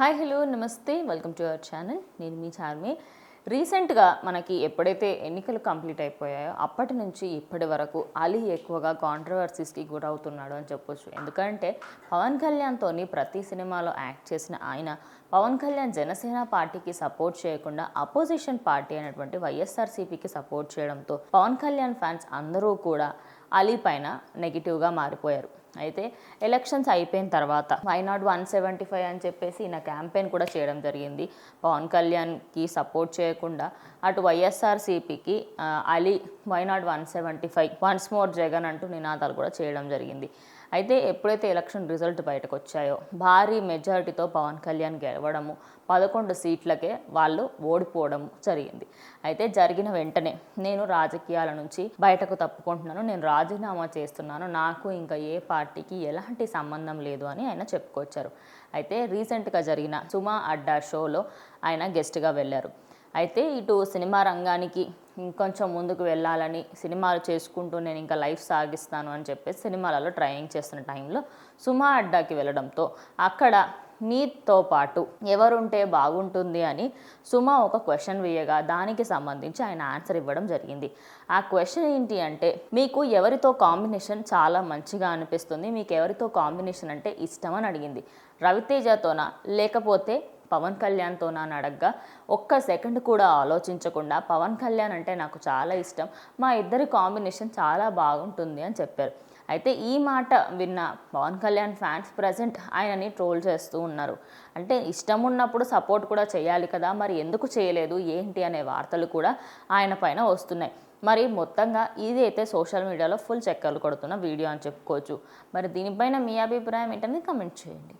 Hi hello నమస్తే welcome to our channel. నేను మీ చార్మి. రీసెంట్గా మనకి ఎప్పుడైతే ఎన్నికలు కంప్లీట్ అయిపోయాయో అప్పటి నుంచి ఇప్పటి వరకు అలీ ఎక్కువగా కాంట్రవర్సీస్కి గురవుతున్నాడు అని చెప్పొచ్చు. ఎందుకంటే పవన్ కళ్యాణ్తో ప్రతి సినిమాలో యాక్ట్ చేసిన ఆయన పవన్ కళ్యాణ్ జనసేన పార్టీకి సపోర్ట్ చేయకుండా అపోజిషన్ పార్టీ అయినటువంటి వైఎస్ఆర్సీపీకి సపోర్ట్ చేయడంతో పవన్ కళ్యాణ్ ఫ్యాన్స్ అందరూ కూడా అలీ పైన నెగిటివ్గా మారిపోయారు. అయితే ఎలక్షన్స్ అయిపోయిన తర్వాత వైనాట్ 175 అని చెప్పేసి ఈయన క్యాంపెయిన్ కూడా చేయడం జరిగింది. పవన్ కళ్యాణ్కి సపోర్ట్ చేయకుండా అటు వైఎస్ఆర్సీపీకి Ali why not 175 once more Jagan అంటూ నినాదాలు కూడా చేయడం జరిగింది. అయితే ఎప్పుడైతే ఎలక్షన్ రిజల్ట్ బయటకు వచ్చాయో భారీ మెజారిటీతో పవన్ కళ్యాణ్ గెలవడము, 11 సీట్లకే వాళ్ళు ఓడిపోవడము జరిగింది. అయితే జరిగిన వెంటనే నేను రాజకీయాల నుంచి బయటకు తప్పుకుంటున్నాను, నేను రాజీనామా చేస్తున్నాను, నాకు ఇంకా ఏ పార్టీకి ఎలాంటి సంబంధం లేదు అని ఆయన చెప్పుకొచ్చారు. అయితే రీసెంట్గా జరిగిన సుమా అడ్డా షోలో ఆయన గెస్ట్గా వెళ్ళారు. అయితే ఇటు సినిమా రంగానికి ఇంకొంచెం ముందుకు వెళ్ళాలని సినిమాలు చేసుకుంటూ నేను ఇంకా లైఫ్ సాగిస్తాను అని చెప్పేసి సినిమాలలో ట్రైనింగ్ చేస్తున్న టైంలో సుమా అడ్డాకి వెళ్ళడంతో అక్కడ మీతో పాటు ఎవరుంటే బాగుంటుంది అని సుమా ఒక క్వశ్చన్ వేయగా దానికి సంబంధించి ఆయన ఆన్సర్ ఇవ్వడం జరిగింది. ఆ క్వశ్చన్ ఏంటి అంటే, మీకు ఎవరితో కాంబినేషన్ చాలా మంచిగా అనిపిస్తుంది, మీకు ఎవరితో కాంబినేషన్ అంటే ఇష్టం అని అడిగింది. రవితేజతోనా లేకపోతే పవన్ కళ్యాణ్తోనా అని అడగ్గా ఒక్క సెకండ్ కూడా ఆలోచించకుండా పవన్ కళ్యాణ్ అంటే నాకు చాలా ఇష్టం, మా ఇద్దరి కాంబినేషన్ చాలా బాగుంటుంది అని చెప్పారు. అయితే ఈ మాట విన్న పవన్ కళ్యాణ్ ఫ్యాన్స్ ప్రజెంట్ ఆయనని ట్రోల్ చేస్తూ ఉన్నారు. అంటే ఇష్టం ఉన్నప్పుడు సపోర్ట్ కూడా చేయాలి కదా, మరి ఎందుకు చేయలేదు ఏంటి అనే వార్తలు కూడా ఆయన పైన వస్తున్నాయి. మరి మొత్తంగా ఇది అయితే సోషల్ మీడియాలో ఫుల్ చక్కర్లు కొడుతున్న వీడియో అని చెప్పుకోవచ్చు. మరి దీనిపైన మీ అభిప్రాయం ఏంటనేది కమెంట్ చేయండి.